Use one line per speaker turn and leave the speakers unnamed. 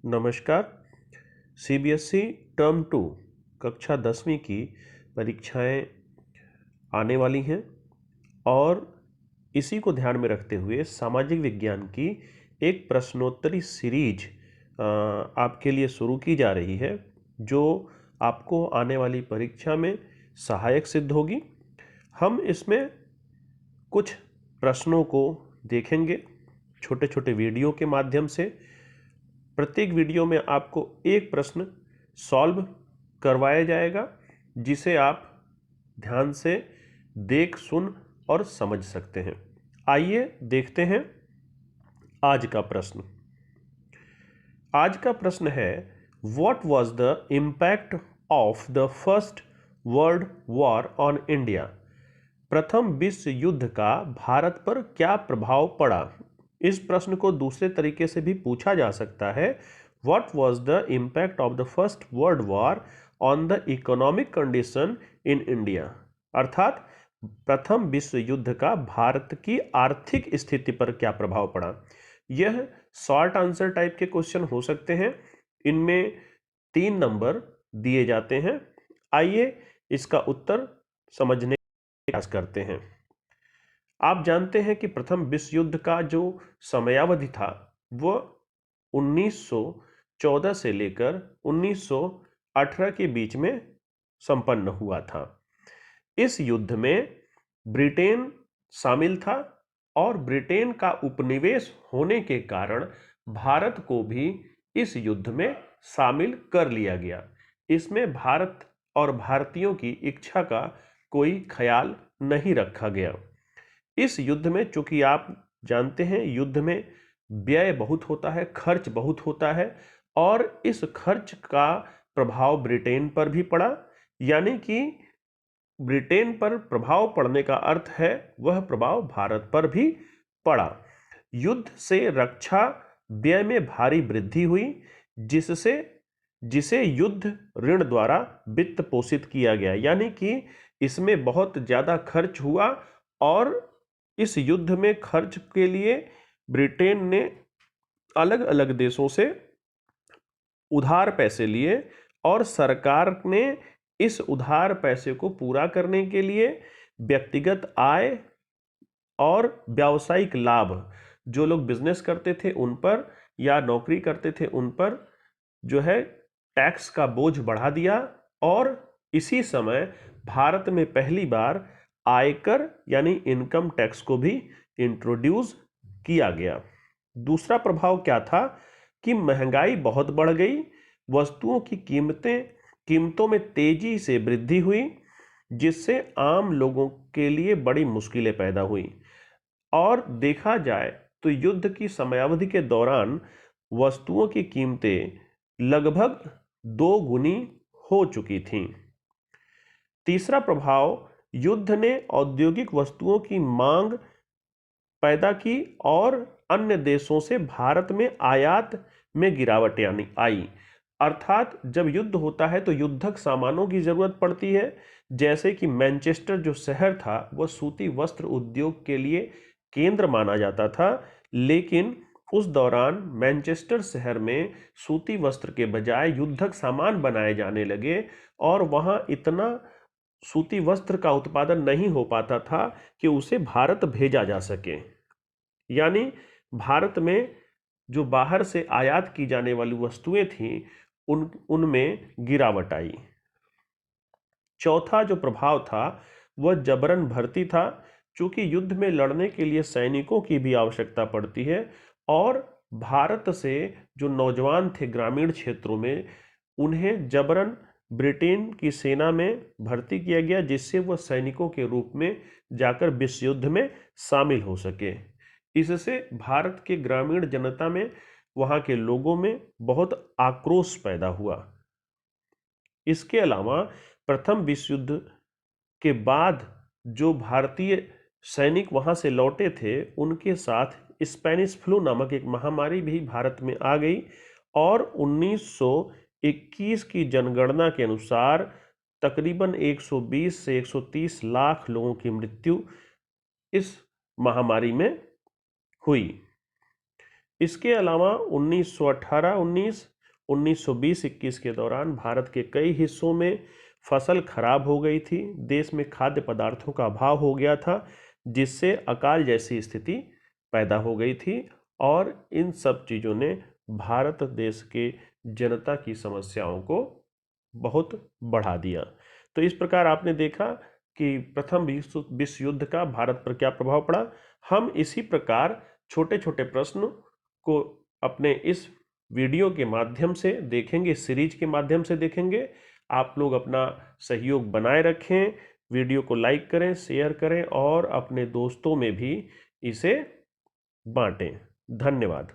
नमस्कार। CBSE term 2 कक्षा 10वीं की परीक्षाएं आने वाली हैं और इसी को ध्यान में रखते हुए सामाजिक विज्ञान की एक प्रश्नोत्तरी सीरीज आपके लिए शुरू की जा रही है, जो आपको आने वाली परीक्षा में सहायक सिद्ध होगी। हम इसमें कुछ प्रश्नों को देखेंगे छोटे छोटे वीडियो के माध्यम से। प्रत्येक वीडियो में आपको एक प्रश्न सॉल्व करवाया जाएगा, जिसे आप ध्यान से देख, सुन और समझ सकते हैं। आइए देखते हैं आज का प्रश्न। आज का प्रश्न है, what was the impact of the first world war on India? प्रथम विश्व युद्ध का भारत पर क्या प्रभाव पड़ा? इस प्रश्न को दूसरे तरीके से भी पूछा जा सकता है, what was the impact of the first world war on the economic condition in India? अर्थात प्रथम विश्व युद्ध का भारत की आर्थिक स्थिति पर क्या प्रभाव पड़ा। यह शॉर्ट आंसर टाइप के क्वेश्चन हो सकते हैं। इनमें 3 नंबर दिए जाते हैं। आइए इसका उत्तर समझने का प्रयास करते हैं। आप जानते हैं कि प्रथम विश्व युद्ध का जो समयावधि था वह 1914 से लेकर 1918 के बीच में संपन्न हुआ था। इस युद्ध में ब्रिटेन शामिल था और ब्रिटेन का उपनिवेश होने के कारण भारत को भी इस युद्ध में शामिल कर लिया गया। इसमें भारत और भारतीयों की इच्छा का कोई ख्याल नहीं रखा गया। इस युद्ध में, चूंकि आप जानते हैं, युद्ध में व्यय बहुत होता है, खर्च बहुत होता है, और इस खर्च का प्रभाव ब्रिटेन पर भी पड़ा। यानी कि ब्रिटेन पर प्रभाव पड़ने का अर्थ है वह प्रभाव भारत पर भी पड़ा। युद्ध से रक्षा व्यय में भारी वृद्धि हुई, जिसे युद्ध ऋण द्वारा वित्त पोषित किया गया। यानी कि इसमें बहुत ज्यादा खर्च हुआ और इस युद्ध में खर्च के लिए ब्रिटेन ने अलग अलग देशों से उधार पैसे लिए और सरकार ने इस उधार पैसे को पूरा करने के लिए व्यक्तिगत आय और व्यावसायिक लाभ, जो लोग बिजनेस करते थे उन पर या नौकरी करते थे उन पर, जो है टैक्स का बोझ बढ़ा दिया। और इसी समय भारत में पहली बार आयकर यानी इनकम टैक्स को भी इंट्रोड्यूस किया गया। दूसरा प्रभाव क्या था कि महंगाई बहुत बढ़ गई, वस्तुओं की कीमतों में तेजी से वृद्धि हुई, जिससे आम लोगों के लिए बड़ी मुश्किलें पैदा हुई। और देखा जाए तो युद्ध की समयावधि के दौरान वस्तुओं की कीमतें लगभग 2 गुनी हो चुकी थीं। तीसरा प्रभाव, युद्ध ने औद्योगिक वस्तुओं की मांग पैदा की और अन्य देशों से भारत में आयात में गिरावट यानी आई। अर्थात जब युद्ध होता है तो युद्धक सामानों की जरूरत पड़ती है। जैसे कि मैनचेस्टर जो शहर था वह सूती वस्त्र उद्योग के लिए केंद्र माना जाता था, लेकिन उस दौरान मैनचेस्टर शहर में सूती वस्त्र के बजाय युद्धक सामान बनाए जाने लगे और वहां इतना सूती वस्त्र का उत्पादन नहीं हो पाता था कि उसे भारत भेजा जा सके। यानी भारत में जो बाहर से आयात की जाने वाली वस्तुएं थीं उनमें गिरावट आई। चौथा जो प्रभाव था वह जबरन भर्ती था। चूंकि युद्ध में लड़ने के लिए सैनिकों की भी आवश्यकता पड़ती है और भारत से जो नौजवान थे ग्रामीण क्षेत्रों में, उन्हें जबरन ब्रिटेन की सेना में भर्ती किया गया, जिससे वह सैनिकों के रूप में जाकर विश्व युद्ध में शामिल हो सके। इससे भारत के ग्रामीण जनता में, वहां के लोगों में बहुत आक्रोश पैदा हुआ। इसके अलावा प्रथम विश्व युद्ध के बाद जो भारतीय सैनिक वहां से लौटे थे, उनके साथ स्पेनिश फ्लू नामक एक महामारी भी भारत में आ गई और 1921 की जनगणना के अनुसार तकरीबन 120 से 130 लाख लोगों की मृत्यु इस महामारी में हुई। इसके अलावा 1918, 19 1920-21 के दौरान भारत के कई हिस्सों में फसल खराब हो गई थी, देश में खाद्य पदार्थों का अभाव हो गया था, जिससे अकाल जैसी स्थिति पैदा हो गई थी और इन सब चीज़ों ने भारत देश के जनता की समस्याओं को बहुत बढ़ा दिया। तो इस प्रकार आपने देखा कि प्रथम विश्व युद्ध का भारत पर क्या प्रभाव पड़ा। हम इसी प्रकार छोटे छोटे प्रश्न को अपने इस वीडियो के माध्यम से देखेंगे, सीरीज के माध्यम से देखेंगे। आप लोग अपना सहयोग बनाए रखें, वीडियो को लाइक करें, शेयर करें और अपने दोस्तों में भी इसे बांटें। धन्यवाद।